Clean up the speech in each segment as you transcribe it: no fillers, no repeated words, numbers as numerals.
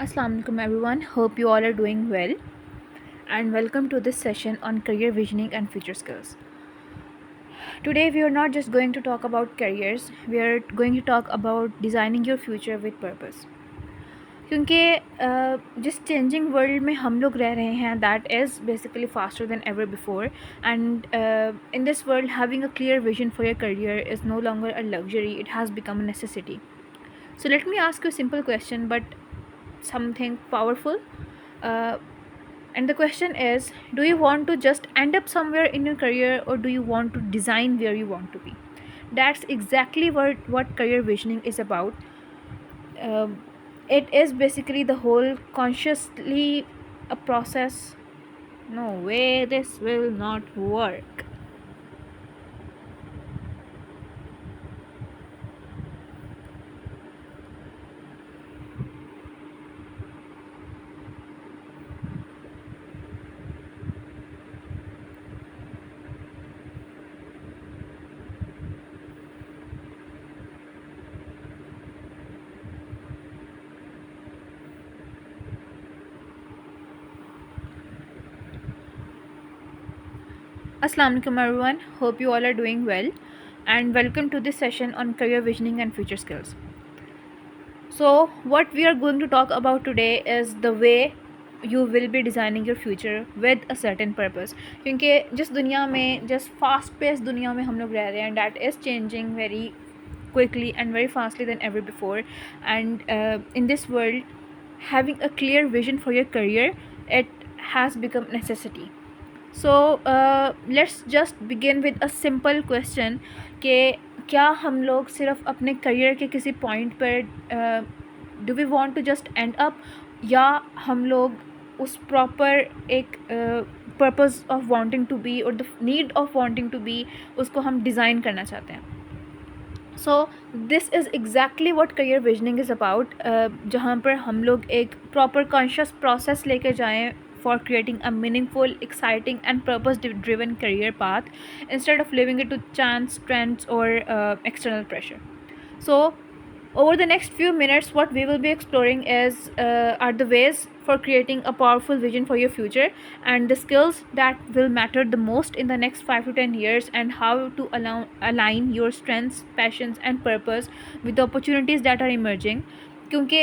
Assalamu alaikum everyone. Hope you all are doing well and welcome to this session on career visioning and future skills. Today we are not just going to talk about careers, we are going to talk about designing your future with purpose. क्योंकि जिस changing world में हम लोग रह रहे हैं that is basically faster than ever before and in this world having a clear vision for your career is no longer a luxury, it has become a necessity. So let me ask you a simple question but something powerful. Uh, and the question is, do you want to just end up somewhere in your career or do you want to design where you want to be? That's exactly what career visioning is about. Um it is basically the whole consciously a process. No way, this will not work. Assalamu alaikum everyone. Hope you all are doing well and welcome to this session on career visioning and future skills. So what we are going to talk about today is the way you will be designing your future with a certain purpose. क्योंकि जिस दुनिया में जिस fast paced दुनिया में हम लोग रह रहे हैं that is changing very quickly and very fastly than ever before, and in this world having a clear vision for your career, it has become necessity. So let's just begin with a simple question कि क्या हम लोग सिर्फ अपने career के किसी point पर do we want to just end up, या हम लोग उस प्रॉपर एक purpose of wanting to be और the need of wanting to be उसको हम डिज़ाइन करना चाहते हैं. So this is exactly what career visioning is about, जहाँ पर हम लोग एक प्रॉपर कॉन्शियस प्रोसेस लेके जाएं for creating a meaningful, exciting and purpose-driven career path instead of leaving it to chance, trends or external pressure. So over the next few minutes what we will be exploring are the ways for creating a powerful vision for your future and the skills that will matter the most in the next 5 to 10 years, and how to align your strengths, passions and purpose with the opportunities that are emerging, क्योंकि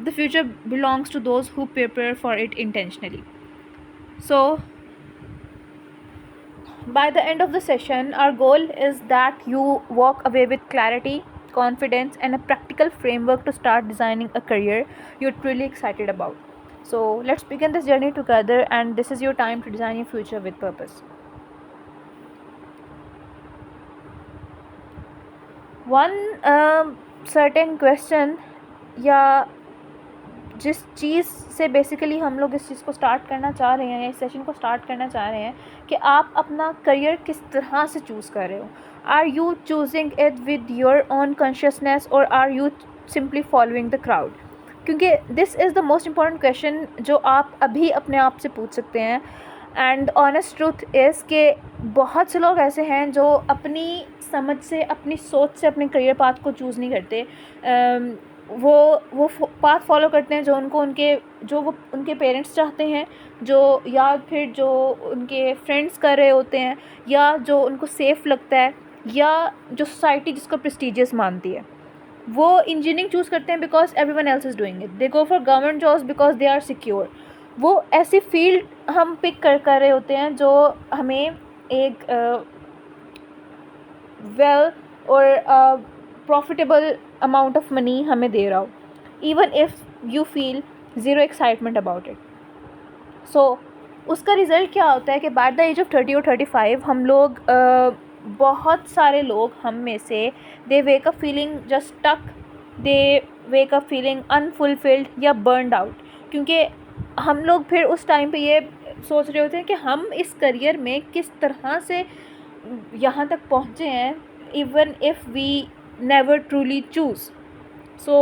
the future belongs to those who prepare for it intentionally. So by the end of the session our goal is that you walk away with clarity, confidence and a practical framework to start designing a career you're truly excited about. So let's begin this journey together, and this is your time to design your future with purpose. One certain question, या जिस चीज़ से basically हम लोग इस चीज़ को start करना चाह रहे हैं, इस सेशन को स्टार्ट करना चाह रहे हैं कि आप अपना करियर किस तरह से चूज़ कर रहे हो. Are you choosing it with your own consciousness और are you simply following the crowd? क्योंकि this is the most important question जो आप अभी अपने आप से पूछ सकते हैं. एंड ऑनेस्ट ट्रूथ इज़ कि बहुत से लोग ऐसे हैं जो अपनी समझ से, अपनी सोच से अपने करियर पाथ को चूज़ नहीं करते. वो पाथ फॉलो करते हैं जो उनके पेरेंट्स चाहते हैं, जो या फिर जो उनके फ्रेंड्स कर रहे होते हैं, या जो उनको सेफ़ लगता है, या जो सोसाइटी जिसको प्रेस्टिजियस मानती है. वो इंजीनियरिंग चूज़ करते हैं because everyone else is doing it. They go for government jobs because they are secure. वो ऐसी फील्ड हम पिक कर रहे होते हैं जो हमें एक वेल और प्रॉफिटेबल अमाउंट ऑफ मनी हमें दे रहा हो, even if you feel zero excitement about it. So उसका रिज़ल्ट क्या होता है कि बाय द एज ऑफ 30 और 35 हम लोग बहुत सारे लोग हम में से they wake up feeling just stuck, they wake up feeling unfulfilled या बर्नड आउट. क्योंकि हम लोग फिर उस टाइम पे ये सोच रहे होते हैं कि हम इस करियर में किस तरह से यहाँ तक पहुँचे हैं, even if we never truly choose. So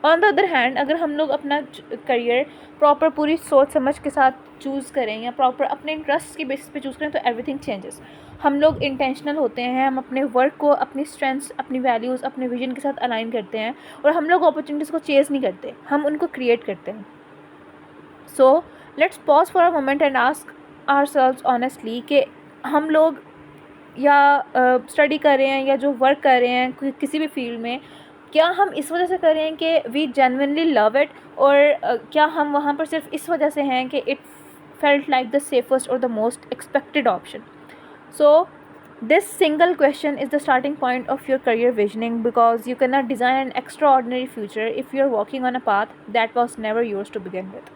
on the other hand अगर हम लोग अपना करियर प्रॉपर पूरी सोच समझ के साथ चूज़ करें या प्रॉपर अपने इंटरेस्ट की बेसिस पे चूज़ करें तो एवरीथिंग चेंजेस. हम लोग इंटेंशनल होते हैं, हम अपने वर्क को अपनी स्ट्रेंथ्स, अपनी वैल्यूज़, अपने विजन के साथ अलाइन करते हैं और हम लोग अपॉर्चुनिटीज़ को चेज़ नहीं करते, हम उनको क्रिएट करते हैं. So let's pause for a moment and ask ourselves honestly कि हम लोग या स्टडी कर रहे हैं या जो वर्क कर रहे हैं किसी भी फील्ड में, क्या हम इस वजह से कर रहे हैं कि वी जेन्युइनली लव इट, और क्या हम वहाँ पर सिर्फ इस वजह से हैं कि it felt like the safest और the most expected option. So this single question is the starting point of your career visioning, because you cannot design an extraordinary future if you're walking on a path that was never yours to begin with.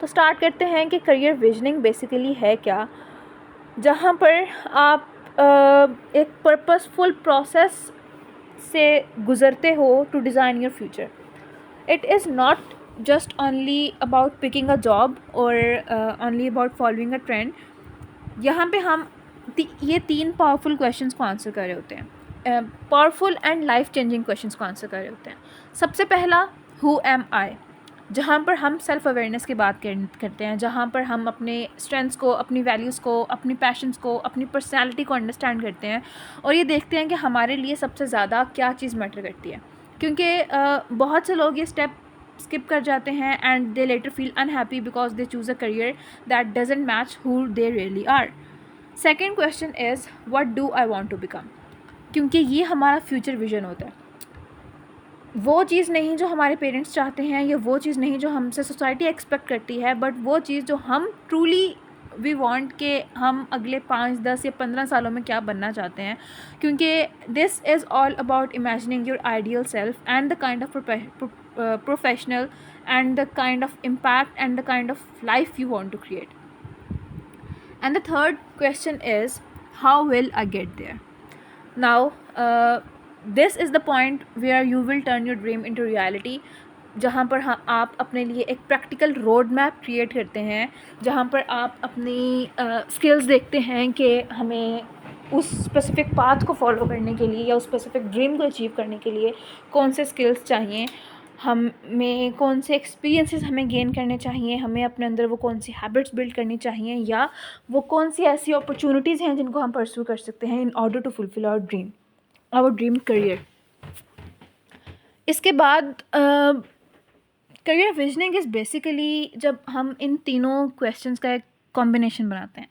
तो start करते हैं कि career visioning basically है क्या, जहाँ पर आप एक पर्पसफुल प्रोसेस से गुज़रते हो to design your future. It is not just only about picking a job or only about following a trend. यहाँ पे हम ये 3 पावरफुल क्वेश्चंस को आंसर कर रहे होते हैं, powerful and life changing questions को आंसर कर रहे होते हैं. सबसे पहला, हु एम आई, जहाँ पर हम सेल्फ़ अवेयरनेस की बात करते हैं, जहाँ पर हम अपने स्ट्रेंथ्स को, अपनी वैल्यूज़ को, अपनी पैशंस को, अपनी पर्सनैलिटी को अंडरस्टैंड करते हैं और ये देखते हैं कि हमारे लिए सबसे ज़्यादा क्या चीज़ मैटर करती है. क्योंकि बहुत से लोग ये स्टेप स्किप कर जाते हैं and they later feel unhappy because they choose a career that doesn't match who they really are. Second question is what do I want to become, क्योंकि ये हमारा फ्यूचर विजन होता है. वो चीज़ नहीं जो हमारे पेरेंट्स चाहते हैं, या वो चीज़ नहीं जो हमसे सोसाइटी एक्सपेक्ट करती है, बट वो चीज़ जो हम ट्रूली वी वांट के हम अगले 5, 10 या 15 सालों में क्या बनना चाहते हैं. क्योंकि this is all about imagining your ideal self and the kind of professional and the kind of impact and the kind of life you want to create. And the third question is, how will I get there? Now, this is the point where you will turn your dream into reality, जहाँ पर आप अपने लिए एक practical road map create करते हैं, जहाँ पर आप अपनी स्किल्स देखते हैं कि हमें उस स्पेसिफिक पाथ को फॉलो करने के लिए या उस स्पेसिफिक ड्रीम को अचीव करने के लिए कौन से स्किल्स चाहिए, हमें कौन से एक्सपीरियंसेस हमें गेन करने चाहिए, हमें अपने अंदर वो कौन सी हैबिट्स बिल्ड करनी चाहिए, या वो कौन सी ऐसी अपॉर्चुनिटीज़ हैं जिनको हम परस्यू कर सकते हैं in order to fulfil our dream career. इसके बाद करियर विजनिंग इज़ बेसिकली जब हम इन तीनों क्वेश्चंस का एक कॉम्बिनेशन बनाते हैं,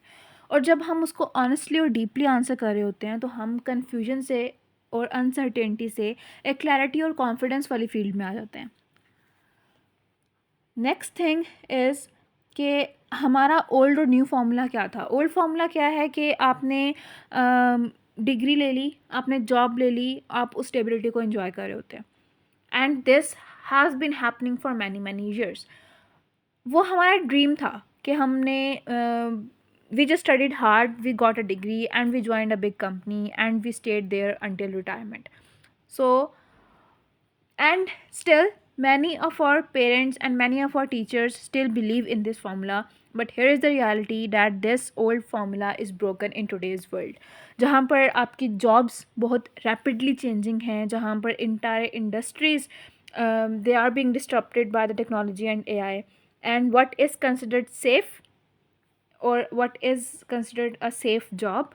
और जब हम उसको ऑनेस्टली और डीपली आंसर कर रहे होते हैं तो हम कन्फ्यूजन से और अनसर्टेनिटी से एक क्लैरिटी और कॉन्फिडेंस वाली फील्ड में आ जाते हैं. नेक्स्ट थिंग इज़ कि हमारा ओल्ड और न्यू फार्मूला क्या था. ओल्ड फार्मूला क्या है कि आपने डिग्री ले ली, आपने जॉब ले ली, आप उस स्टेबिलिटी को एंजॉय कर रहे होते हैं, and this has been happening for many years. वो हमारा ड्रीम था कि हमने we just studied hard, we got a degree, and we joined a big company, and we stayed there until retirement. So, and still many of our parents and many of our teachers still believe in this formula, but here is the reality that this old formula is broken in today's world, जहाँ पर आपकी jobs बहुत rapidly changing हैं, जहाँ पर entire industries they are being disrupted by the technology and AI, and what is considered safe or what is considered a safe job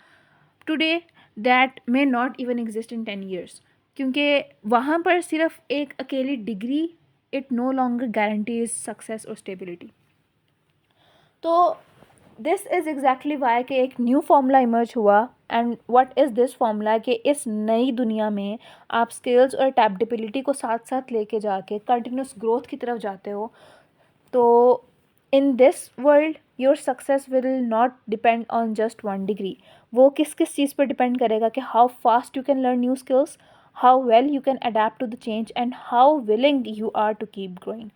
today, that may not even exist in 10 years, क्योंकि वहाँ पर सिर्फ एक अकेली degree it no longer guarantees success और stability. तो this is exactly why कि एक न्यू फार्मूला इमर्ज हुआ. And what is this formula कि इस नई दुनिया में आप स्किल्स और अडेप्टेबिलिटी को साथ साथ लेके जाके कंटिन्यूस ग्रोथ की तरफ जाते हो. तो इन this world your success will not depend on just one degree. वो किस चीज़ पर डिपेंड करेगा कि how fast you can learn new skills, how well you can adapt to the change, and how willing you are to keep growing.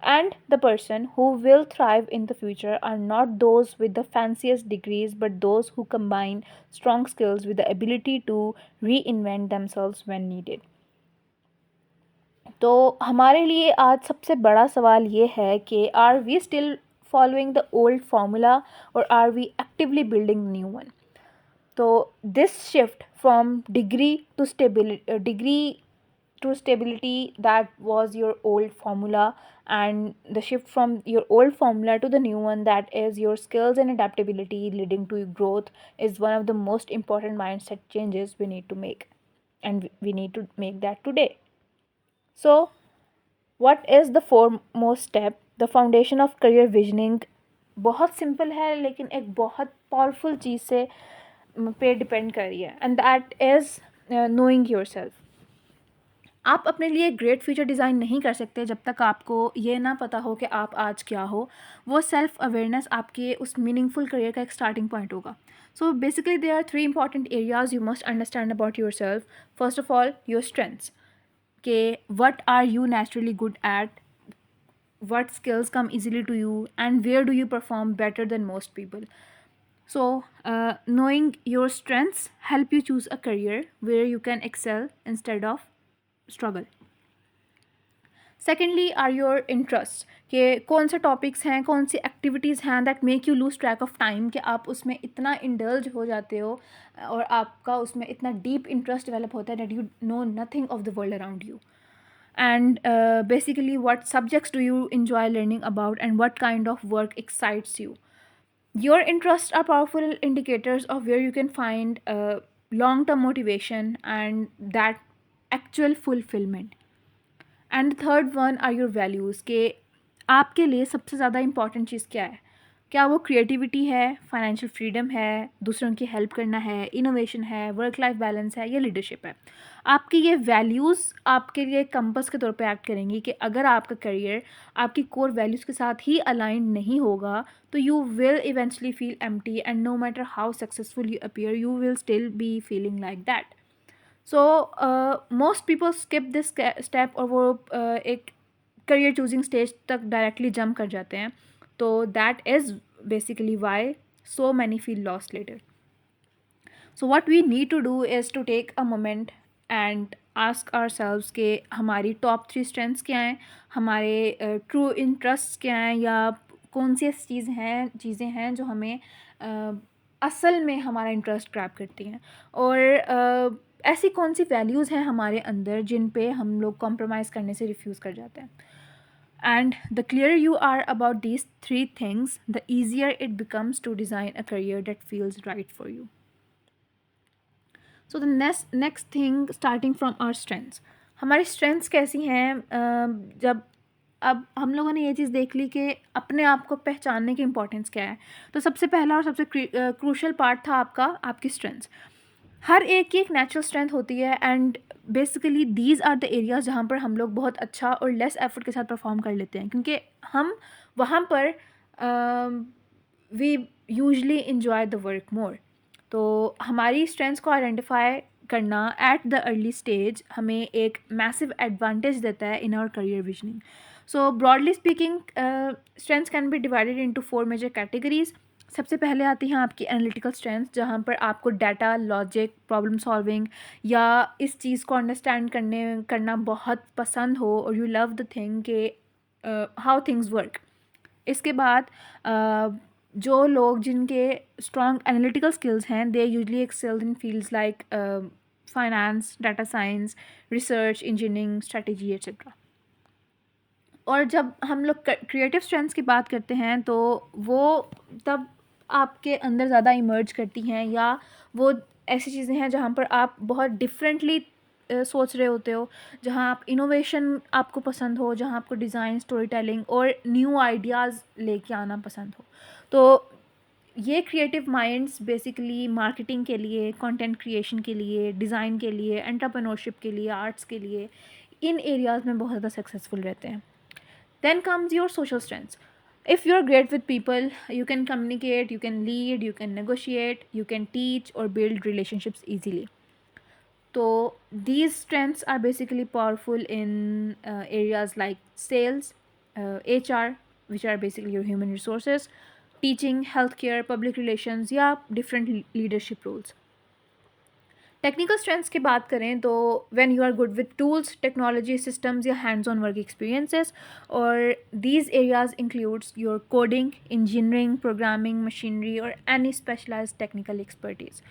And the person who will thrive in the future are not those with the fanciest degrees, but those who combine strong skills with the ability to reinvent themselves when needed. तो हमारे लिए आज सबसे बड़ा सवाल ये है कि are we still following the old formula और are we actively building new one. तो this shift from degree to stability, degree to stability, that was your old formula, and the shift from your old formula to the new one, that is your skills and adaptability leading to growth, is one of the most important mindset changes we need to make, and we need to make that today. So what is the foremost step, the foundation of career visioning? बहुत simple है लेकिन एक बहुत powerful चीज़ से पे depend कर रही है, and that is knowing your self. आप अपने लिए ग्रेट फ्यूचर डिज़ाइन नहीं कर सकते जब तक आपको ये ना पता हो कि आप आज क्या हो. वो सेल्फ अवेयरनेस आपके उस मीनिंगफुल करियर का एक स्टार्टिंग पॉइंट होगा. So basically there are three important areas you must understand about your self. First of all your strengths, के what are you naturally good at, what skills come easily to you, and where do you perform better than most people. So knowing your strengths help you choose a career where you can excel instead of struggle. Secondly R your interest, कि कौन से topics हैं, कौन सी activities हैं that make you lose track of time, कि आप उसमें इतना इंडल्ज हो जाते हो और आपका उसमें इतना डीप इंटरेस्ट डेवलप होता है that you know nothing of the world around you. And basically what subjects do you enjoy learning about, and what kind of work excites you. Your interests are powerful indicators of where you can find long term motivation and that actual fulfillment. And third one are your values, के आपके लिए सबसे ज़्यादा important चीज़ क्या है. क्या वो creativity है, फाइनेंशियल फ्रीडम है, दूसरों की हेल्प करना है, इनोवेशन है, वर्क लाइफ बैलेंस है, या लीडरशिप है. आपकी ये वैल्यूज़ आपके लिए कंपस के तौर पे एक्ट करेंगी, कि अगर आपका करियर आपकी कोर वैल्यूज़ के साथ ही अलाइन नहीं होगा तो you will eventually feel empty, and no matter how successful you appear you will still be feeling like that. So most people skip this step, और वो एक करियर चूजिंग स्टेज तक directly jump कर जाते हैं. तो that is basically why so many feel lost later. So what we need to do is to take a moment and ask ourselves के हमारी टॉप थ्री स्ट्रेंथ्स क्या हैं, हमारे ट्रू इंटरेस्ट क्या हैं, या कौन सी ऐसी चीज़ें हैं जो हमें असल में हमारा इंटरेस्ट ग्रैब करती हैं, और ऐसी कौन सी वैल्यूज़ हैं हमारे अंदर जिन पे हम लोग कॉम्प्रोमाइज़ करने से रिफ्यूज़ कर जाते हैं. And the clearer you are about these three things, the easier it becomes to design a career that feels right for you. So the next thing, starting from our strengths. हमारी strengths कैसी हैं? जब अब हम लोगों ने ये चीज़ देख ली कि अपने आप को पहचानने की इम्पोर्टेंस क्या है, तो सबसे पहला और सबसे क्रूशल पार्ट था आपकी स्ट्रेंथ्स. हर एक की एक नेचुरल स्ट्रेंथ होती है, and basically these are the areas जहाँ पर हम लोग बहुत अच्छा और लेस एफर्ट के साथ परफॉर्म कर लेते हैं, क्योंकि हम वहाँ पर we usually enjoy the work more. तो हमारी स्ट्रेंथ्स को आइडेंटिफाई करना एट द अर्ली स्टेज हमें एक मैसिव एडवांटेज देता है in our career visioning. So broadly speaking, strengths can be divided into four major categories. सबसे पहले आती हैं आपकी एनालिटिकल स्ट्रेंथ, जहाँ पर आपको डाटा, लॉजिक, प्रॉब्लम सॉल्विंग या इस चीज़ को अंडरस्टैंड करना बहुत पसंद हो, और यू लव द थिंग के हाउ थिंग्स वर्क. इसके बाद जो लोग जिनके स्ट्रॉन्ग एनालिटिकल स्किल्स हैं, they usually excel in fields like finance, data science, research, engineering, strategy etcetera. और जब हम लोग क्रिएटिव स्ट्रेंथ्स की बात करते हैं तो वो तब आपके अंदर ज़्यादा इमर्ज करती हैं, या वो ऐसी चीज़ें हैं जहाँ पर आप बहुत डिफरेंटली सोच रहे होते हो, जहाँ आप इनोवेशन आपको पसंद हो, जहाँ आपको डिज़ाइन, स्टोरी टेलिंग और न्यू आइडियाज़ लेके आना पसंद हो. तो ये क्रिएटिव माइंड्स बेसिकली मार्केटिंग के लिए, कंटेंट क्रिएशन के लिए, डिज़ाइन के लिए, एंटरप्रेन्योरशिप के लिए, आर्ट्स के लिए, इन एरियाज़ में बहुत ज़्यादा सक्सेसफुल रहते हैं. Then comes your social strengths. If you're great with people, you can communicate, you can lead, you can negotiate, you can teach or build relationships easily. So these strengths are basically powerful in areas like sales, HR, which are basically your human resources, teaching, healthcare, public relations, या different leadership roles. Technical strengths की बात करें तो when you are good with tools, technology, systems या hands on work experiences, और these areas includes your coding, engineering, programming, machinery और any specialised technical expertise.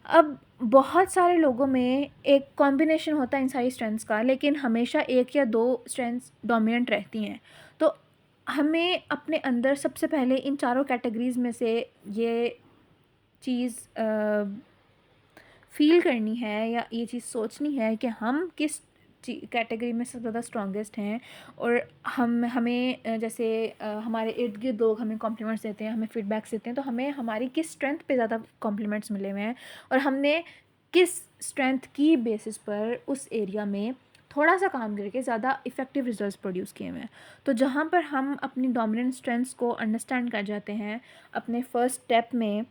अब बहुत सारे लोगों में एक कॉम्बिनेशन होता है इन सारी स्ट्रेंथ्स का, लेकिन हमेशा एक या दो स्ट्रेंथ्स डोमिनेंट रहती हैं। तो हमें अपने अंदर सबसे पहले इन चारों कैटेगरीज़ में से ये चीज़ फ़ील करनी है या ये चीज़ सोचनी है कि हम किस कैटेगरी में सबसे ज़्यादा स्ट्रॉन्गेस्ट हैं। और हमें जैसे हमारे इर्द गिर्द लोग हमें कॉम्प्लीमेंट्स देते हैं, हमें फीडबैक्स देते हैं, तो हमें हमारी किस स्ट्रेंथ पे ज़्यादा कॉम्प्लीमेंट्स मिले हुए हैं और हमने किस स्ट्रेंथ की बेसिस पर उस एरिया में थोड़ा सा काम करके ज़्यादा इफ़ेक्टिव रिजल्ट्स प्रोड्यूस किए हुए हैं। तो जहाँ पर हम अपनी डोमिनेंट स्ट्रेंथ्स को अंडरस्टैंड कर जाते हैं अपने फर्स्ट स्टेप में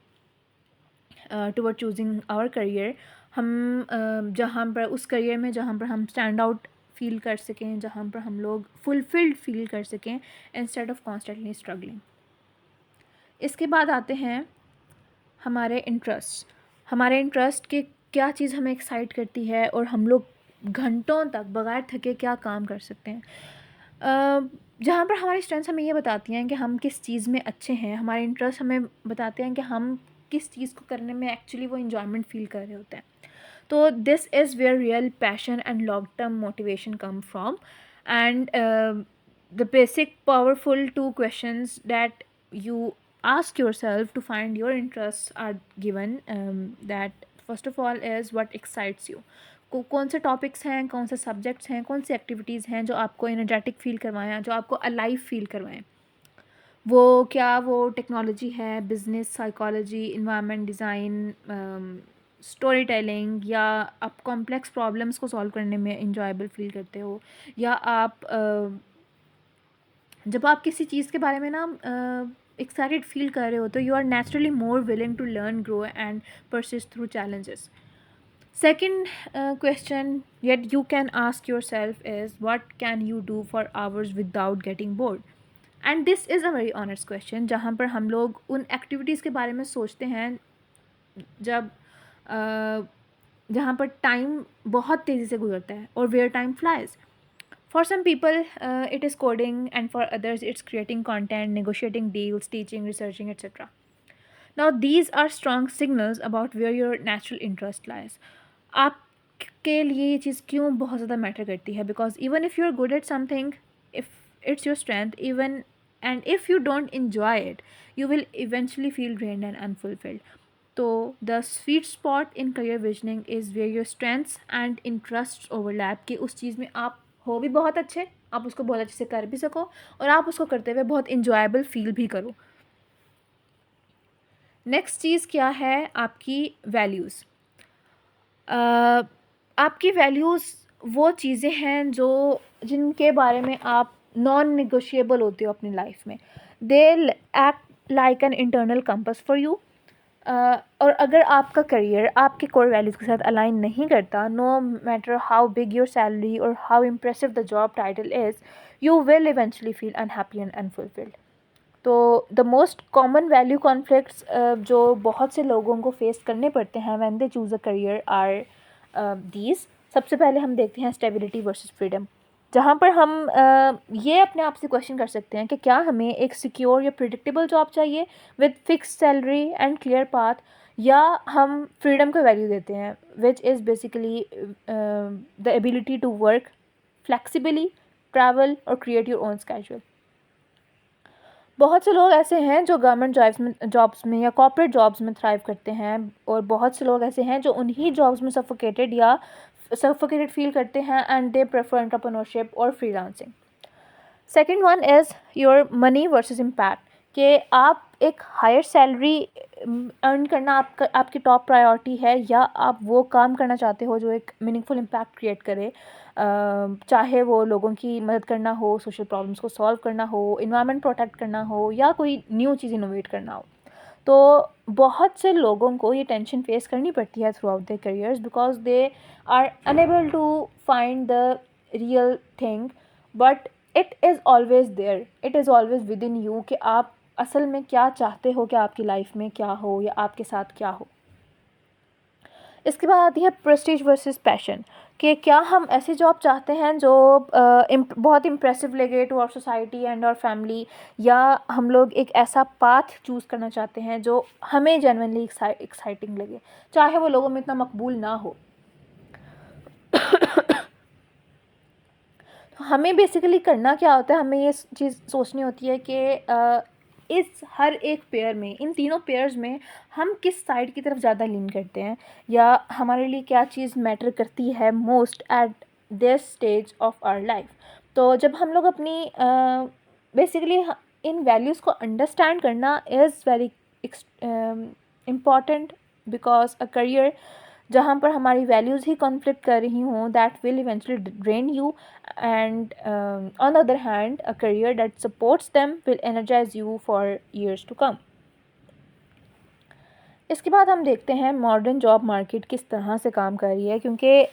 टुवर्ड चूजिंग आवर करियर, हम जहाँ पर उस करियर में जहाँ पर हम स्टैंड आउट फील कर सकें, जहाँ पर हम लोग फुलफिल्ड फील कर सकें इंस्टेड ऑफ कॉन्स्टेंटली स्ट्रगलिंग। इसके बाद आते हैं हमारे इंटरेस्ट के क्या चीज़ हमें एक्साइट करती है और हम लोग घंटों तक बगैर थके क्या काम कर सकते हैं। जहाँ पर हमारी स्ट्रेंथ्स हमें ये बताती हैं कि हम किस चीज़ में अच्छे हैं, हमारे इंटरेस्ट हमें बताते हैं कि हम किस चीज़ को करने में एक्चुअली वो इन्जॉयमेंट फील कर रहे होते हैं। तो this is where real passion and long term motivation come from. And the basic powerful two questions that you ask yourself to find your interests are given, that first of all is what excites you। कौन से topics हैं, कौन से subjects हैं, कौन सी activities हैं जो आपको एनर्जेटिक फील करवाएं, जो आपको अलाइव फील करवाएं। वो टेक्नोलॉजी है, business, psychology, environment design, story telling, या आप कॉम्प्लेक्स प्रॉब्लम्स को सॉल्व करने में इंजॉयबल फील करते हो, या आप जब आप किसी चीज़ के बारे में ना एक्साइटेड फील कर रहे हो तो you are naturally more willing to learn, grow and persist through challenges. Second question yet you can ask yourself is what can you do for hours without getting bored? And this is a very honest question, जहाँ पर हम लोग उन activities के बारे में सोचते हैं जब जहाँ पर टाइम बहुत तेज़ी से गुजरता है और where time flies. For some people, it is coding, and for others, it's creating content, negotiating deals, teaching, researching, etc. Now, these are strong signals about where your natural interest lies. आपके लिए ये चीज़ क्यों बहुत ज़्यादा matter करती है? Because even if you are good at something, if it's your strength, even and if you don't enjoy it, you will eventually feel drained and unfulfilled. तो the sweet spot in career visioning is where your strengths and interest overlap, कि उस चीज़ में आप हो भी बहुत अच्छे, आप उसको बहुत अच्छे से कर भी सको और आप उसको करते हुए बहुत इंजॉयबल फील भी करो। नेक्स्ट चीज़ क्या है? आपकी वैल्यूज़। आपकी वैल्यूज़ वो चीज़ें हैं जो जिनके बारे में आप नॉन नेगोशिएबल होते हो अपनी लाइफ में। They act like an internal compass for you. और अगर आपका करियर आपके कोर वैल्यूज़ के साथ अलाइन नहीं करता, no matter how big your salary और how impressive the job title is, you will eventually feel unhappy and unfulfilled. तो the most common value conflicts जो बहुत से लोगों को फेस करने पड़ते हैं when they choose a career are these. सबसे पहले हम देखते हैं स्टेबिलिटी वर्सेस फ्रीडम, जहाँ पर हम ये अपने आप से क्वेश्चन कर सकते हैं कि क्या हमें एक सिक्योर या प्रिडिक्टेबल जॉब चाहिए with fix salary and clear path, या हम फ्रीडम को वैल्यू देते हैं which is basically the ability to work flexibly, travel और क्रिएट योर ओन स्केड्यूल। बहुत से लोग ऐसे हैं जो गवर्नमेंट जॉब्स में या कॉर्पोरेट जॉब्स में थ्राइव करते हैं, और बहुत से लोग ऐसे हैं जो उन्हीं जॉब्स में सफोकेटेड फील करते हैं एंड दे प्रेफर एंटरप्रेन्योरशिप और freelancing. Second one is your money versus impact, कि आप एक हायर सैलरी अर्न करना आपकी टॉप प्रायोरिटी है, या आप वो काम करना चाहते हो जो एक मीनिंगफुल इम्पैक्ट क्रिएट करे, चाहे वो लोगों की मदद करना हो, सोशल प्रॉब्लम्स को सॉल्व करना हो, इन्वायरमेंट प्रोटेक्ट करना हो, या कोई न्यू चीज़ इनोवेट करना हो। तो बहुत से लोगों को ये टेंशन फेस करनी पड़ती है throughout their careers because they are unable to find the real thing, but it is always there, it is always within you कि आप असल में क्या चाहते हो कि आपकी लाइफ में क्या हो या आपके साथ क्या हो। इसके बाद आती है प्रेस्टीज वर्सेस पैशन, कि क्या हम ऐसी जॉब चाहते हैं जो बहुत इम्प्रेसिव लगे to our society and our family, या हम लोग एक ऐसा पाथ चूज़ करना चाहते हैं जो हमें जेन्युइनली एक्साइटिंग लगे, चाहे वो लोगों में इतना मकबूल ना हो। तो हमें बेसिकली करना क्या होता है, हमें ये चीज़ सोचनी होती है कि इस हर एक पेयर में, इन तीनों पेयर्स में हम किस साइड की तरफ ज़्यादा लीन करते हैं, या हमारे लिए क्या चीज़ मैटर करती है most at this stage of our life. तो जब हम लोग अपनी बेसिकली इन वैल्यूज़ को अंडरस्टैंड करना is very important, because a career जहाँ पर हमारी वैल्यूज़ ही कॉन्फ्लिक्ट कर रही हों, that will eventually drain you, and on the other hand a career that supports them will energise you for years to come. इसके बाद हम देखते हैं मॉडर्न जॉब मार्केट किस तरह से काम कर रही है, क्योंकि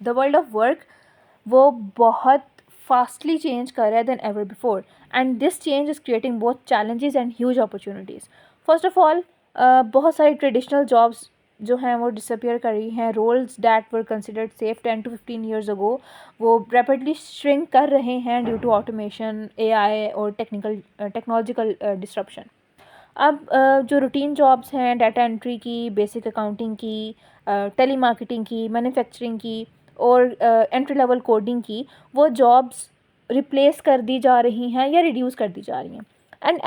द वर्ल्ड ऑफ वर्क वो बहुत फास्टली चेंज कर रहा है then ever before, and this change is creating both challenges and huge opportunities. First of all, बहुत सारी ट्रेडिशनल जॉब्स जो हैं वो डिसअपियर कर रही हैं। Roles that were considered safe 10 to 15 years ago वो रैपिडली श्रिंक कर रहे हैं ड्यू टू ऑटोमेशन, एआई और टेक्नोलॉजिकल डिस्ट्रप्शन। अब जो रूटीन जॉब्स हैं, डाटा एंट्री की, बेसिक अकाउंटिंग की, टेली मार्केटिंग की, मैन्युफैक्चरिंग की और एंट्री लेवल कोडिंग की, वो जॉब्स रिप्लेस कर दी जा रही हैं या रिड्यूस कर दी जा रही हैं। And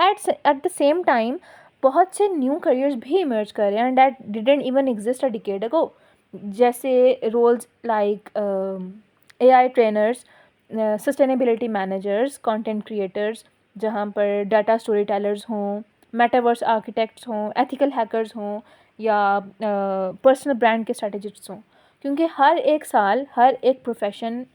at the same time बहुत से न्यू करियर्स भी इमर्ज कर रहे हैं that didn't even exist a decade ago, जैसे roles like AI trainers, sustainability managers, content creators, जहाँ पर डाटा स्टोरी टेलर्स हों, मेटावर्स आर्किटेक्ट्स हों, एथिकल हैकर्स हों, या पर्सनल ब्रांड के स्ट्रेटजिस्ट्स हों। क्योंकि हर एक साल हर एक प्रोफेशन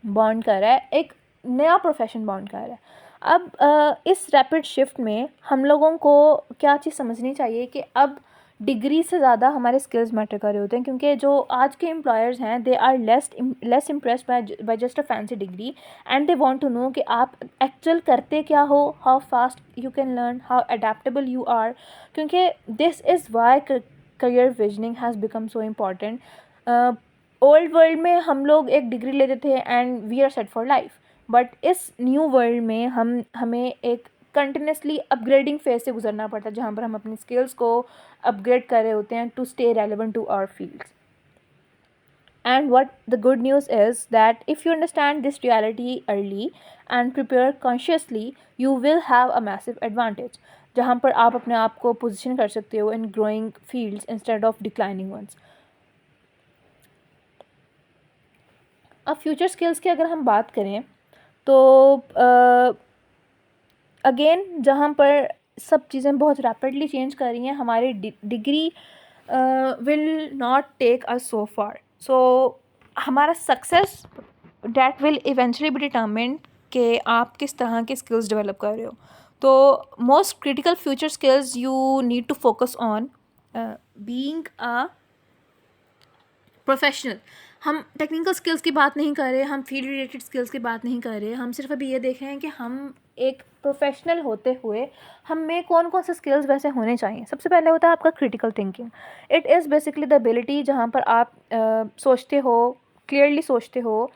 बॉन्ड कर रहा है, एक नया प्रोफेशन बॉन्ड कर रहा है। अब इस रैपिड शिफ्ट में हम लोगों को क्या चीज़ समझनी चाहिए कि अब डिग्री से ज़्यादा हमारे स्किल्स मैटर कर रहे होते हैं, क्योंकि जो आज के एम्प्लॉयर्स हैं they are less impressed by just a fancy degree, and they want to know कि आप एक्चुअल करते क्या हो, how fast you can learn, how adaptable you are. क्योंकि this is why career visioning has become so important. Old world में हम लोग एक डिग्री लेते थे and we are set for life, but इस न्यू वर्ल्ड में हमें एक कंटिन्यूसली अपग्रेडिंग फेज से गुजरना पड़ता है, जहाँ पर हम अपनी स्किल्स को अपग्रेड कर रहे होते हैं to stay relevant to our fields. And what the good news is that if you understand this reality early and prepare consciously, you will have a massive advantage, जहाँ पर आप अपने आप को पोजीशन कर सकते हो in growing fields instead of declining ones. अब फ्यूचर स्किल्स की अगर हम बात करें तो अगेन जहाँ पर सब चीज़ें बहुत रैपिडली चेंज कर रही हैं, हमारी degree will not take us so far. So हमारा success that will eventually be determined कि आप किस तरह के स्किल्स डेवलप कर रहे हो। तो most critical future skills you need to focus on being a professional. हम टेक्निकल स्किल्स की बात नहीं कर रहे, हम फील्ड रिलेटेड स्किल्स की बात नहीं कर रहे, हम सिर्फ अभी ये देख रहे हैं कि हम एक प्रोफेशनल होते हुए हम में कौन कौन से स्किल्स वैसे होने चाहिए। सबसे पहले होता है आपका critical thinking. It is basically the ability जहाँ पर आप सोचते हो, क्लियरली सोचते हो,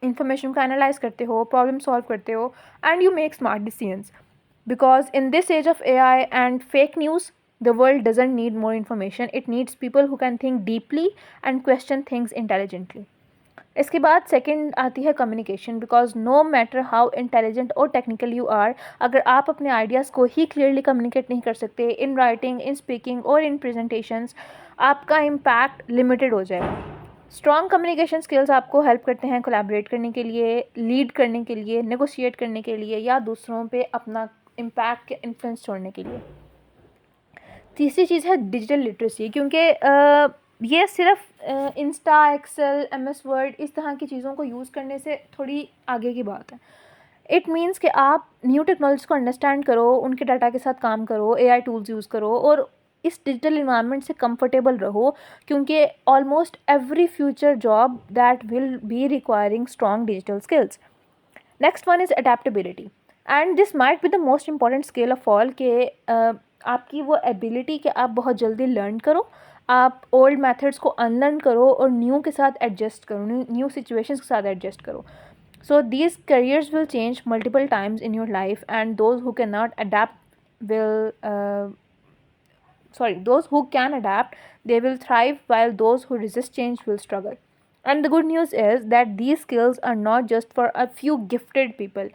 इंफॉर्मेशन को एनालाइज करते हो, प्रॉब्लम सॉल्व करते हो, and you make smart decisions. Because in this age of AI and fake news, the world doesn't need more information. It needs people who can think deeply and question things intelligently. इसके बाद second आती है communication, because no matter how intelligent और technical you are, अगर आप अपने ideas को ही clearly communicate नहीं कर सकते इन राइटिंग, इन स्पीकिंग और इन प्रेजेंटेशंस, आपका इम्पैक्ट लिमिटेड हो जाएगा। स्ट्रॉन्ग कम्युनिकेशन स्किल्स आपको हेल्प करते हैं कोलैबोरेट करने के लिए, लीड करने के लिए, नेगोशिएट करने के लिए, या दूसरों पे अपना इम्पैक्ट या इन्फ्लुएंस छोड़ने के लिए। तीसरी चीज़ है डिजिटल लिटरेसी, क्योंकि ये सिर्फ इंस्टा, एक्सेल, एमएस वर्ड इस तरह की चीज़ों को यूज़ करने से थोड़ी आगे की बात है। इट मीन्स कि आप न्यू टेक्नोलॉजीज़ को अंडरस्टैंड करो, उनके डाटा के साथ काम करो, एआई टूल्स यूज़ करो और इस डिजिटल इन्वायरमेंट से कंफर्टेबल रहो, क्योंकि almost every future job that will be requiring strong digital skills. Next one is adaptability, and this might be the most important skill of all, के आपकी वो ability कि आप बहुत जल्दी लर्न करो, आप ओल्ड मेथड्स को अनलर्न करो और न्यू के साथ एडजस्ट करो, न्यू सिचुएशंस के साथ एडजस्ट करो. So these careers will change multiple times in your life, and those who cannot adapt will those who can adapt, they will thrive, while those who resist change will struggle. And the good news is that these skills are not just for a few gifted people.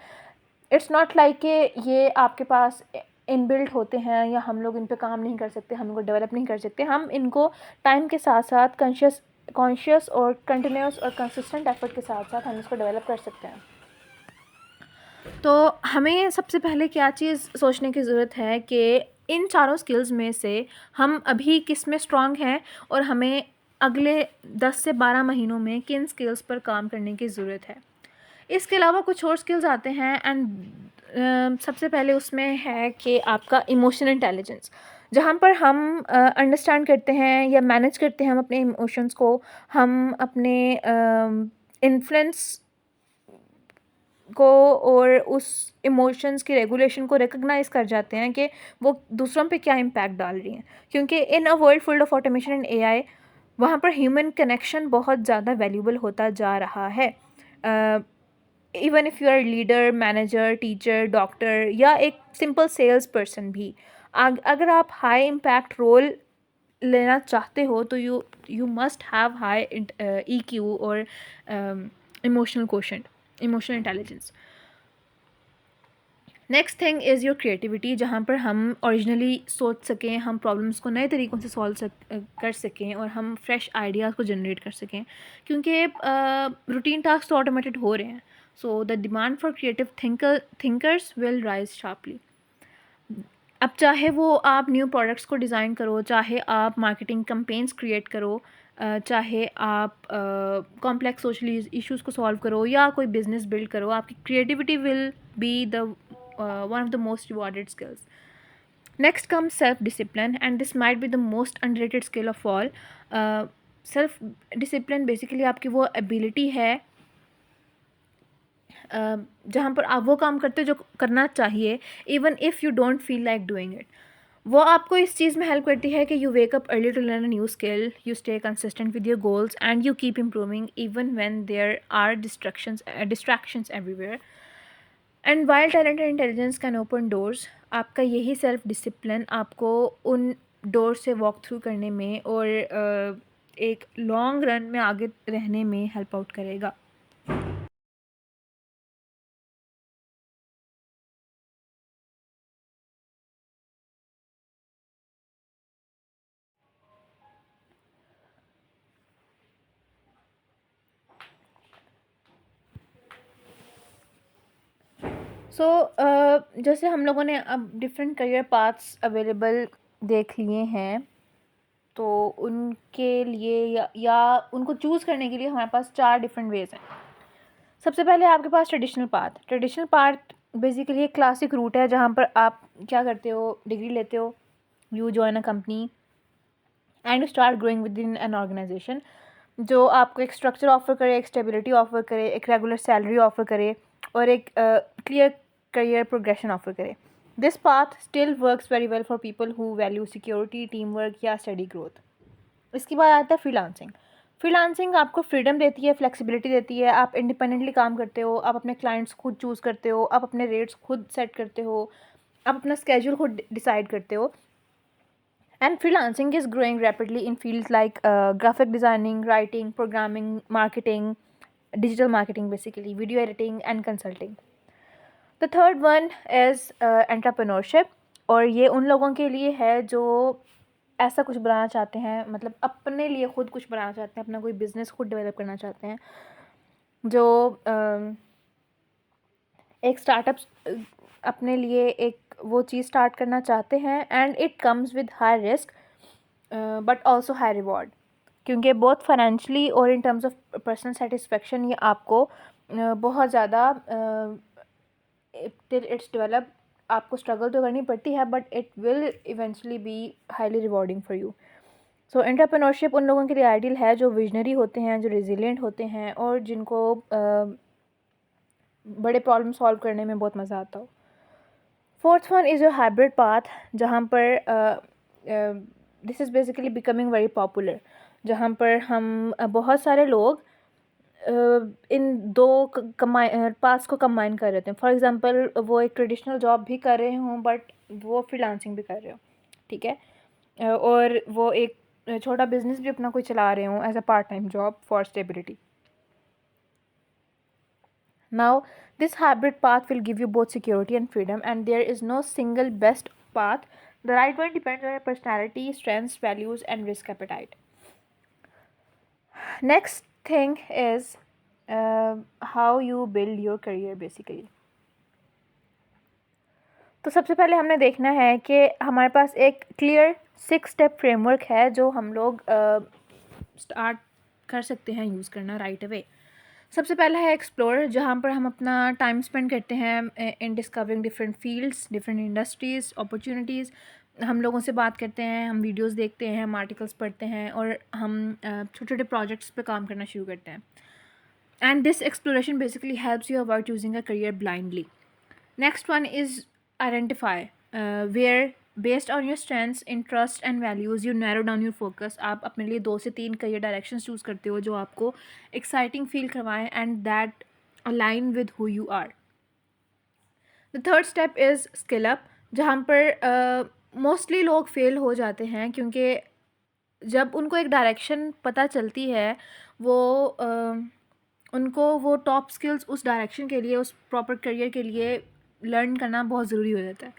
It's not like कि ये आपके पास inbuilt होते हैं या हम लोग इन पे काम नहीं कर सकते, हम इनको डेवलप नहीं कर सकते. हम इनको टाइम के साथ साथ कॉन्शियस और कंटिन्यूस और कंसिस्टेंट एफर्ट के साथ साथ हम इसको डेवलप कर सकते हैं. तो हमें सबसे पहले क्या चीज़ सोचने की ज़रूरत है कि इन चारों स्किल्स में से हम अभी किस में स्ट्रांग हैं और हमें अगले 10 से 12 महीनों में किन स्किल्स पर काम करने की ज़रूरत है. इसके अलावा कुछ और स्किल्स आते हैं, एंड सबसे पहले उसमें है कि आपका इमोशनल इंटेलिजेंस, जहाँ पर हम अंडरस्टैंड करते हैं या मैनेज करते हैं हम अपने इमोशंस को, हम अपने इन्फ्लुएंस को और उस इमोशंस की रेगुलेशन को रिकग्नाइज़ कर जाते हैं कि वो दूसरों पे क्या इम्पैक्ट डाल रही हैं. क्योंकि in a world full of automation and AI, वहाँ पर ह्यूमन कनेक्शन बहुत ज़्यादा वैल्यूबल होता जा रहा है. Even if you are leader, manager, teacher, doctor या एक सिंपल सेल्स पर्सन भी, अगर आप हाई इम्पैक्ट रोल लेना चाहते हो तो you must have high EQ और emotional quotient, emotional intelligence. Next thing is your creativity, जहाँ पर हम ओरिजिनली सोच सकें, हम प्रॉब्लम्स को नए तरीक़ों से सॉल्व कर सकें और हम फ्रेश आइडियाज़ को जनरेट कर सकें. क्योंकि रूटीन टास्क तो ऑटोमेटेड हो रहे हैं. So the demand for creative thinkers will rise sharply. अब चाहे वो आप न्यू प्रोडक्ट्स को डिज़ाइन करो, चाहे आप मार्केटिंग कैंपेन्स क्रिएट करो, चाहे आप कॉम्प्लेक्स सोशल इश्यूज़ को सॉल्व करो या कोई बिज़नेस बिल्ड करो, आपकी creativity will be the one of the most rewarded skills. Next comes self-discipline, and this might be the most underrated skill of all. Self-discipline basically आपकी वो ability है जहाँ पर आप वो काम करते हो जो करना चाहिए, even if you don't feel like doing it. वो आपको इस चीज़ में हेल्प करती है कि you wake up early to learn a new skill, you stay consistent with your goals, and you keep improving even when there are distractions everywhere. And while talent and intelligence can open doors, आपका यही self discipline आपको उन door से walk through करने में और एक long run में आगे रहने में हेल्प आउट करेगा. सो जैसे हम लोगों ने अब डिफरेंट करियर पाथ्स अवेलेबल देख लिए हैं, तो उनके लिए या उनको चूज़ करने के लिए हमारे पास 4 डिफरेंट वेज़ हैं. सबसे पहले आपके पास ट्रेडिशनल पाथ बेसिकली एक क्लासिक रूट है जहाँ पर आप क्या करते हो, डिग्री लेते हो, you join a company and you start growing within an organisation, जो आपको एक स्ट्रक्चर ऑफर करे, एक स्टेबिलिटी ऑफर करे, एक रेगुलर सैलरी ऑफर करे और एक क्लियर करियर प्रोग्रेशन ऑफर करे. This path still works very well for people who value security, team work या स्टडी ग्रोथ. इसके बाद आता है फ्रीलांसिंग आपको फ्रीडम देती है, फ्लेक्सिबिलिटी देती है, आप इंडिपेंडेंटली काम करते हो, आप अपने क्लाइंट्स खुद चूज़ करते हो, आप अपने रेट्स खुद सेट करते हो, आप अपना स्केड्यूल खुद डिसाइड करते हो. And freelancing is growing rapidly in fields like graphic designing, writing, programming, marketing, digital marketing basically, video editing and consulting. The third one is entrepreneurship, और ये उन लोगों के लिए है जो ऐसा कुछ बनाना चाहते हैं, मतलब अपने लिए खुद कुछ बनाना चाहते हैं, अपना कोई बिज़नेस खुद डेवलप करना चाहते हैं, जो एक स्टार्टअप अपने लिए एक वो चीज़ स्टार्ट करना चाहते हैं. And it comes with high risk but also high reward, क्योंकि बहुत फाइनेंशली और in terms of personal satisfaction ये आपको बहुत ज़्यादा टिल इट्स डेवलप आपको स्ट्रगल तो करनी पड़ती है, but it will eventually be highly rewarding for you. So entrepreneurship उन लोगों के लिए आइडियल है जो विजनरी होते हैं, जो रेजिलिएंट होते हैं और जिनको बड़े प्रॉब्लम सॉल्व करने में बहुत मज़ा आता हो. Fourth one is your hybrid path, जहाँ पर this is basically becoming very popular, जहाँ पर हम बहुत सारे लोग इन दो पाथ्स को कंबाइन कर रहे थे। फॉर एग्जांपल वो एक ट्रेडिशनल जॉब भी कर रहे हों बट वो फ्रीलांसिंग भी कर रहे हो, ठीक है, और वो एक छोटा बिजनेस भी अपना कोई चला रहे हों as a part time job for stability. Now, this hybrid path will give you both security and freedom, and there is no single best path. The right one depends on your personality, strengths, values, and risk appetite. Next thing is how you build your career basically. तो सबसे पहले हमने देखना है कि हमारे पास एक clear 6 step framework है जो हम लोग स्टार्ट कर सकते हैं यूज़ करना राइट अवे। सबसे पहला है एक्सप्लोर, जहाँ पर हम अपना टाइम स्पेंड करते हैं इन discovering different fields, different industries, opportunities. हम लोगों से बात करते हैं, हम वीडियोस देखते हैं, हम आर्टिकल्स पढ़ते हैं और हम छोटे छोटे प्रोजेक्ट्स पे काम करना शुरू करते हैं। And this exploration basically helps you avoid choosing a career blindly. Next one is identify where based on your strengths, interest and values you narrow down your focus. आप अपने लिए 2 से 3 करियर डायरेक्शंस चूज़ करते हो जो आपको exciting feel करवाएं and that align with who you are. The third step is skill up, जहाँ पर मोस्टली लोग फेल हो जाते हैं क्योंकि जब उनको एक डायरेक्शन पता चलती है वो उनको वो टॉप स्किल्स उस डायरेक्शन के लिए, उस प्रॉपर करियर के लिए लर्न करना बहुत ज़रूरी हो जाता है,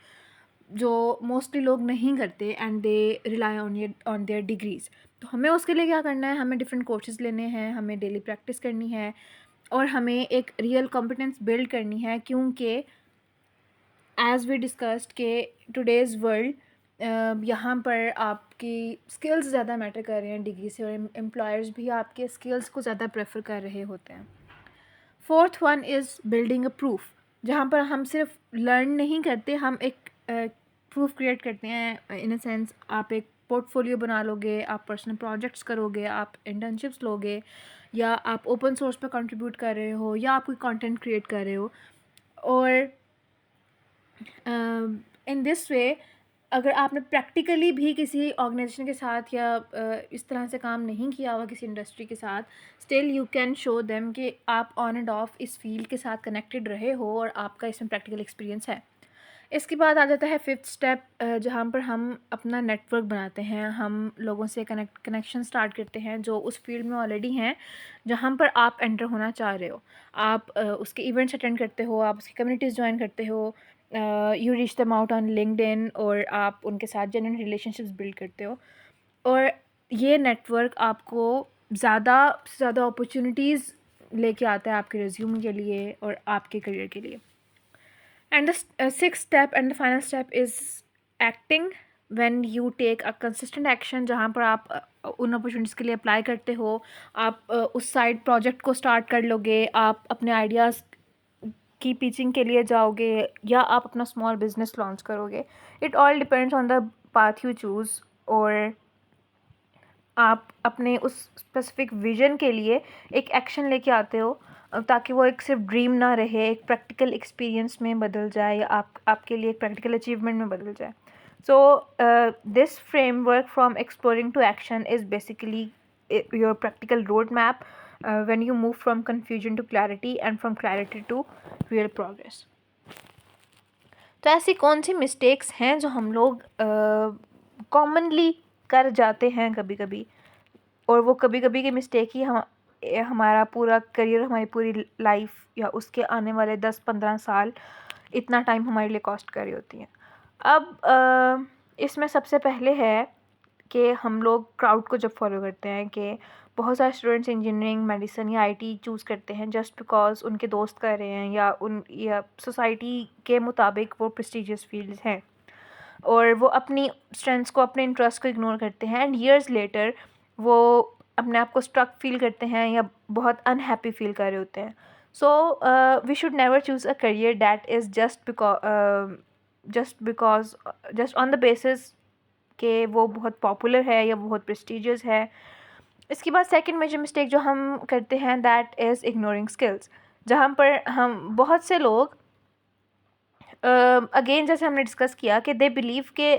जो मोस्टली लोग नहीं करते and they rely on their degrees. तो हमें उसके लिए क्या करना है, हमें डिफरेंट कोर्सेज़ लेने हैं, हमें डेली प्रैक्टिस करनी है और हमें एक रियल कॉम्पिटेंस बिल्ड करनी है, क्योंकि एज़ वी डिस्कस्ड के टुडेज़ वर्ल्ड यहाँ पर आपकी स्किल्स ज़्यादा मैटर कर रहे हैं डिग्री से, और एम्प्लॉयर्स भी आपके स्किल्स को ज़्यादा प्रेफर कर रहे होते हैं। Fourth one is building a proof, जहाँ पर हम सिर्फ लर्न नहीं करते, हम एक प्रूफ क्रिएट करते हैं। इन अ सेंस आप एक पोर्टफोलियो बना लोगे, आप पर्सनल प्रोजेक्ट्स करोगे, आप इंटर्नशिप्स लोगे, या आप ओपन सोर्स पे कंट्रीब्यूट कर रहे हो, या आप कोई कंटेंट क्रिएट कर रहे हो। और इन दिस वे अगर आपने प्रैक्टिकली भी किसी ऑर्गेनाइजेशन के साथ या इस तरह से काम नहीं किया हुआ किसी इंडस्ट्री के साथ, still you can show them कि आप ऑन एंड ऑफ इस फील्ड के साथ कनेक्टेड रहे हो और आपका इसमें प्रैक्टिकल एक्सपीरियंस है। इसके बाद आ जाता है फिफ्थ स्टेप, जहाँ पर हम अपना नेटवर्क बनाते हैं, हम लोगों से कनेक्शन स्टार्ट करते हैं जो उस फील्ड में ऑलरेडी हैं जहाँ पर आप एंटर होना चाह रहे हो। आप उसके इवेंट्स अटेंड करते हो, आप उसकी कम्युनिटीज़ ज्वाइन करते हो, you reach them out on LinkedIn, और आप उनके साथ जेन्युइन रिलेशनशिप्स बिल्ड करते हो। और ये नेटवर्क आपको ज़्यादा से ज़्यादा अपॉर्चुनिटीज़ लेके आता है आपके रिज्यूम के लिए और आपके करियर के लिए। And the sixth step and the final step is acting. When you take a consistent action, जहाँ पर आप उन अपॉर्चुनिटीज़ के लिए अप्लाई करते हो, आप उस साइड प्रोजेक्ट को स्टार्ट कर लोगे, आप अपने आइडियाज़ की पिचिंग के लिए जाओगे, या आप अपना स्मॉल बिजनेस लॉन्च करोगे। It all depends on the path you choose, और आप अपने उस स्पेसिफिक विजन के लिए एक एक्शन लेके आते हो, ताकि वो एक सिर्फ ड्रीम ना रहे, एक प्रैक्टिकल एक्सपीरियंस में बदल जाए, या आपके लिए एक प्रैक्टिकल अचीवमेंट में बदल जाए। So this framework from exploring to action is basically your practical road map when you move from confusion to clarity and from clarity to real progress. तो ऐसी कौन सी मिस्टेक्स हैं जो हम लोग कॉमनली कर जाते हैं कभी कभी, और वो कभी कभी की मिस्टेक ही हमारा पूरा करियर, हमारी पूरी लाइफ या उसके आने वाले 10-15 साल इतना टाइम हमारे लिए कॉस्ट कर रही होती हैं। अब इसमें सबसे पहले है कि हम लोग क्राउड को जब फॉलो करते हैं, कि बहुत सारे स्टूडेंट्स इंजीनियरिंग, मेडिसिन या आईटी चूज़ करते हैं जस्ट बिकॉज उनके दोस्त कर रहे हैं, या सोसाइटी के मुताबिक वो प्रेस्टिजियस फील्ड्स हैं, और वो अपनी स्ट्रेंथ्स को, अपने इंटरेस्ट को इग्नोर करते हैं, एंड ईयर्स लेटर वो अपने आप को स्ट्रक फील करते हैं या बहुत अनहैप्पी फील कर रहे होते हैं। So we should never choose a career that is just on the basis कि वो बहुत पॉपुलर है या बहुत प्रेस्टिजियस है। इसके बाद सेकंड मेजर मिस्टेक जो हम करते हैं, दैट इज़ इग्नोरिंग स्किल्स, जहाँ पर हम बहुत से लोग अगेन जैसे हमने डिस्कस किया कि दे बिलीव के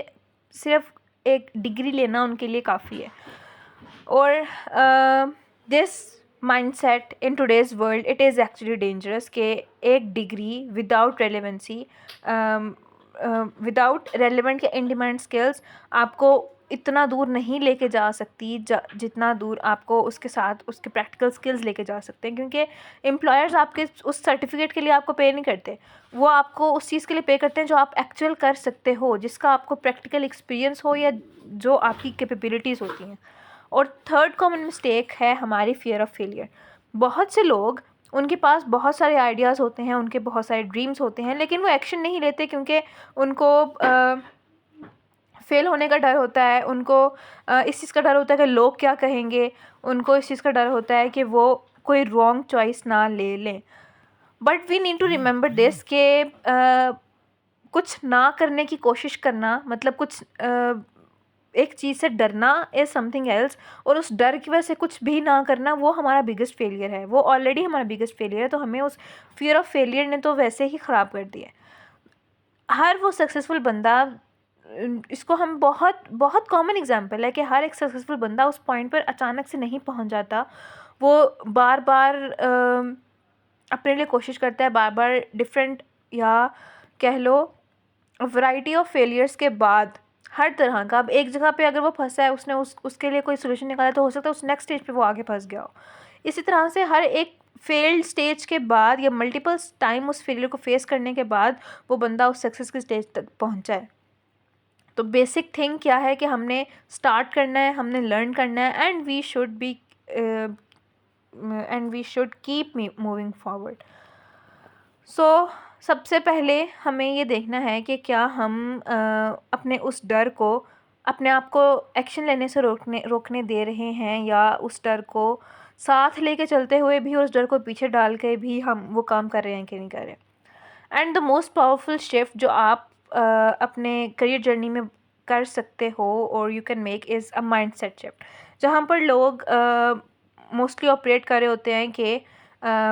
सिर्फ एक डिग्री लेना उनके लिए काफ़ी है, और this mindset in today's world it is actually dangerous कि एक degree without relevancy, without relevant या इन डिमांड स्किल्स आपको इतना दूर नहीं लेके जा सकती जितना दूर आपको उसके साथ उसके प्रैक्टिकल स्किल्स लेके जा सकते हैं, क्योंकि एम्प्लॉयर्स आपके उस सर्टिफिकेट के लिए आपको पे नहीं करते, वो आपको उस चीज़ के लिए पे करते हैं जो आप एक्चुअल कर सकते हो, जिसका आपको प्रैक्टिकल एक्सपीरियंस हो या जो आपकी कैपेबिलिटीज़ होती हैं। और थर्ड कॉमन मिस्टेक है हमारी फियर ऑफ फेलियर। बहुत से लोग, उनके पास बहुत सारे आइडियाज़ होते हैं, उनके बहुत सारे ड्रीम्स होते हैं, लेकिन वो एक्शन नहीं लेते क्योंकि उनको फेल होने का डर होता है, उनको इस चीज़ का डर होता है कि लोग क्या कहेंगे, उनको इस चीज़ का डर होता है कि वो कोई रॉन्ग चॉइस ना ले लें। But we need to remember this कि कुछ ना करने की कोशिश करना मतलब कुछ एक चीज़ से डरना इज़ समथिंग एल्स, और उस डर की वजह से कुछ भी ना करना वो हमारा बिगेस्ट फेलियर है, वो ऑलरेडी हमारा बिगेस्ट फेलियर है, तो हमें उस फियर ऑफ फेलियर ने तो वैसे ही ख़राब कर दिया है। हर वो सक्सेसफुल बंदा, इसको हम बहुत बहुत कॉमन एग्जांपल है कि हर एक सक्सेसफुल बंदा उस पॉइंट पर अचानक से नहीं पहुंच जाता, वो बार बार अपने लिए कोशिश करता है, बार बार डिफरेंट या कह लो वैरायटी ऑफ फेलियर्स के बाद हर तरह का, अब एक जगह पे अगर वो फंसा है, उसने उसके लिए कोई सोल्यूशन निकाला, तो हो सकता है उस नेक्स्ट स्टेज पे वो आगे फंस गया हो। इसी तरह से हर एक फेल्ड स्टेज के बाद या मल्टीपल टाइम उस फेलियर को फेस करने के बाद वो बंदा उस सक्सेस की स्टेज तक पहुंचा है। तो बेसिक थिंग क्या है कि हमने स्टार्ट करना है, हमने लर्न करना है, and we should keep moving forward. So सबसे पहले हमें ये देखना है कि क्या हम अपने उस डर को, अपने आप को एक्शन लेने से रोकने दे रहे हैं, या उस डर को साथ लेके चलते हुए भी और उस डर को पीछे डाल के भी हम वो काम कर रहे हैं कि नहीं कर रहे। And the most powerful shift जो आप अपने करियर जर्नी में कर सकते हो और you can make is a mindset shift, जहाँ पर लोग मोस्टली ऑपरेट कर रहे होते हैं कि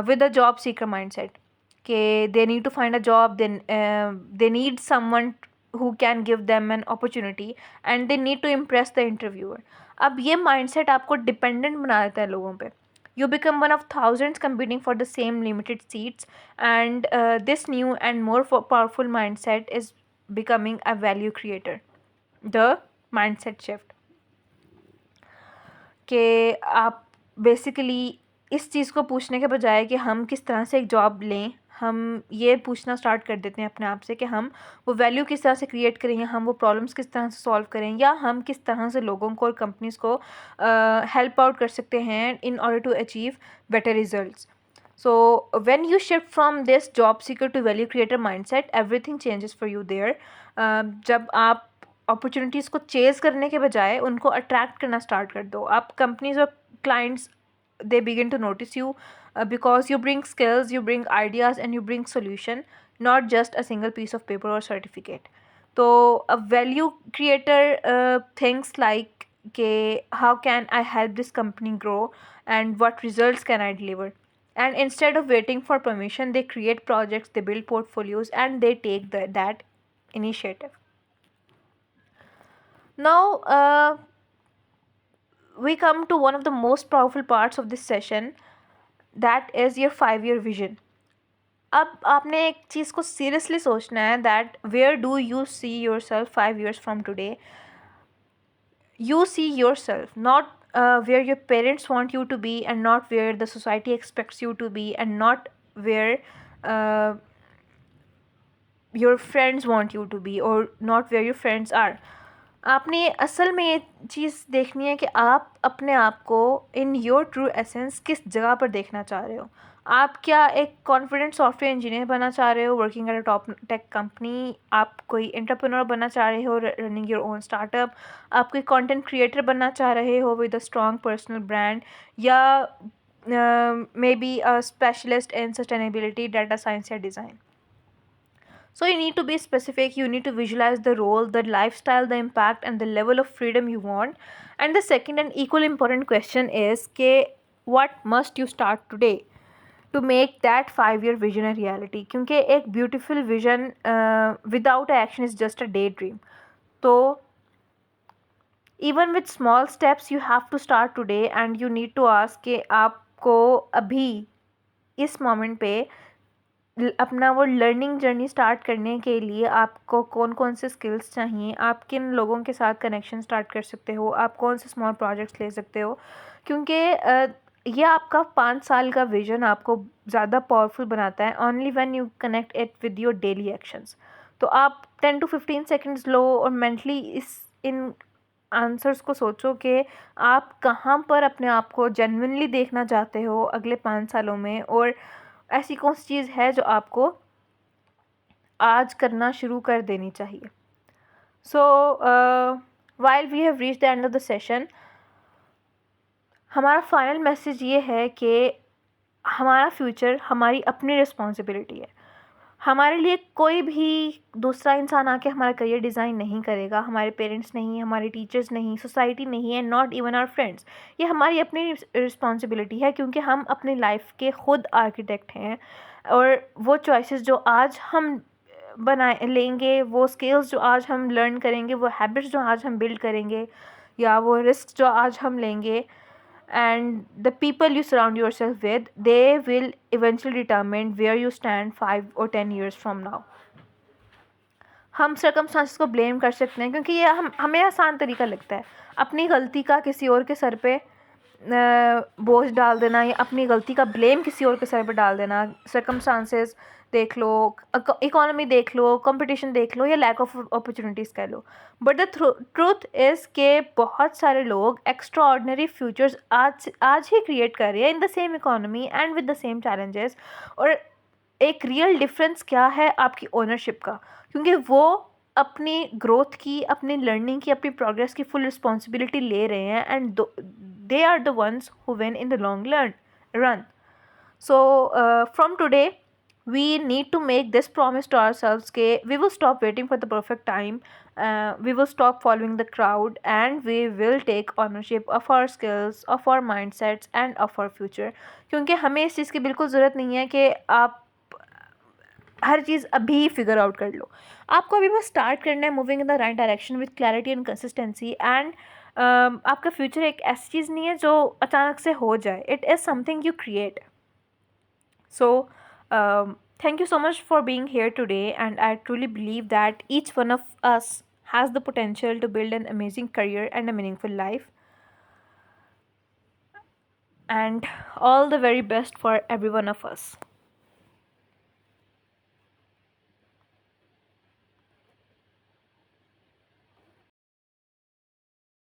with a job seeker mindset, कि they need to find a job, then they need someone who can give them an opportunity and they need to impress the interviewer. अब ये mindset आपको dependent बना देता है लोगों पे. You become one of thousands competing for the same limited seats, and this new and more powerful mindset is becoming a value creator. The mindset shift. कि आप बेसिकली इस चीज़ को पूछने के बजाय कि हम किस तरह से एक जॉब लें, हम ये पूछना स्टार्ट कर देते हैं अपने आप से कि हम वो वैल्यू किस तरह से क्रिएट करें, हम वो प्रॉब्लम्स किस तरह से सॉल्व करें, या हम किस तरह से लोगों को और कंपनीज़ को हेल्प आउट कर सकते हैं in order to achieve better results. So when you shift from this job seeker to value creator mindset, everything changes for you there. जब आप अपॉर्चुनिटीज़ को चेज़ करने के बजाय उनको अट्रैक्ट करना स्टार्ट कर दो, आप कंपनीज और clients they begin to notice you because you bring skills, you bring ideas, and you bring solution, not just a single piece of paper or certificate. So a value creator thinks like, okay, how can I help this company grow and what results can I deliver? And instead of waiting for permission, they create projects, they build portfolios, and they take that initiative. Now we come to one of the most powerful parts of this session, that is your 5-year vision. अब आपने एक चीज़ को seriously सोचना है, that where do you see your self 5 years from today. You see yourself, not where your parents want you to be, and not where the society expects you to be, and not where uh, your friends want you to be, or not where your friends are. आपने असल में ये चीज़ देखनी है कि आप अपने आप को इन योर ट्रू एसेंस किस जगह पर देखना चाह रहे हो. आप क्या एक कॉन्फिडेंट सॉफ्टवेयर इंजीनियर बनना चाह रहे हो working at a top tech company, आप कोई एंटरप्रेन्योर बनना चाह रहे हो रनिंग योर ओन स्टार्टअप, आप कोई कंटेंट क्रिएटर बनना चाह रहे हो with a strong personal brand, या maybe a specialist in sustainability, data science या design. So you need to be specific, you need to visualize the role, the lifestyle, the impact, and the level of freedom you want. And the second and equally important question is, what must you start today? To make that 5 year vision a reality, क्योंकि एक beautiful vision without action is just a daydream. तो even with small steps you have to start today and you need to ask कि आपको अभी इस moment पे अपना वो लर्निंग जर्नी स्टार्ट करने के लिए आपको कौन कौन से स्किल्स चाहिए, आप किन लोगों के साथ कनेक्शन स्टार्ट कर सकते हो, आप कौन से स्मॉल प्रोजेक्ट्स ले सकते हो. क्योंकि ये आपका 5 साल का विजन आपको ज़्यादा पावरफुल बनाता है only when you connect it with your daily actions. तो आप 10 to 15 सेकेंड्स लो और मेंटली इन आंसर्स को सोचो कि आप कहाँ पर अपने आप को जेन्युइनली देखना चाहते हो अगले 5 सालों में, और ऐसी कौन सी चीज़ है जो आपको आज करना शुरू कर देनी चाहिए. So while we have reach the end of the session, हमारा फाइनल मैसेज ये है कि हमारा फ्यूचर हमारी अपनी रिस्पॉन्सिबिलिटी है. हमारे लिए कोई भी दूसरा इंसान आके हमारा करियर डिज़ाइन नहीं करेगा. हमारे पेरेंट्स नहीं, हमारे टीचर्स नहीं, सोसाइटी नहीं, and not even our friends. ये हमारी अपनी रिस्पॉन्सिबिलिटी है, क्योंकि हम अपनी लाइफ के खुद आर्किटेक्ट हैं. और वो चॉइसेस जो आज हम बनाए लेंगे, वो स्किल्स जो आज हम लर्न करेंगे, वो हैबिट्स जो आज हम बिल्ड करेंगे, या वो रिस्क जो आज हम लेंगे, and the people you surround yourself with, they will eventually determine where you stand 5 or 10 years from now. हम सर्कमस्टांसेस को ब्लेम कर सकते हैं, क्योंकि ये हमें आसान तरीका लगता है अपनी गलती का किसी और के सर पे बोझ डाल देना, या अपनी गलती का ब्लेम किसी और के सर पे डाल देना. सर्कमस्टांसेस देख लो, इकोनॉमी देख लो, कंपटीशन देख लो, या लैक ऑफ अपॉर्चुनिटीज़ कह लो. बट द ट्रूथ इज़ के बहुत सारे लोग एक्स्ट्रा ऑर्डनरी फ्यूचर्स आज ही क्रिएट कर रहे हैं in the same economy and with the same challenges. और एक रियल डिफरेंस क्या है आपकी ओनरशिप का, क्योंकि वो अपनी ग्रोथ की, अपनी लर्निंग की, अपनी प्रोग्रेस की फुल रिस्पॉन्सिबिलिटी ले रहे हैं, and they are the ones who win in the long run. So from today we need to make this promise to ourselves कि we will stop waiting for the perfect time, we will stop following the crowd, and we will take ownership of our skills, of our mindsets and of our future. क्योंकि हमें इस चीज़ की बिल्कुल ज़रूरत नहीं है कि आप हर चीज़ अभी फिगर आउट कर लो. आपको अभी बस स्टार्ट करना है moving in the right direction with clarity and consistency. And आपका फ्यूचर एक ऐसी चीज़ नहीं है जो अचानक से हो जाए, it is something you create. So, thank you so much for being here today, and I truly believe that each one of us has the potential to build an amazing career and a meaningful life. And all the very best for every one of us.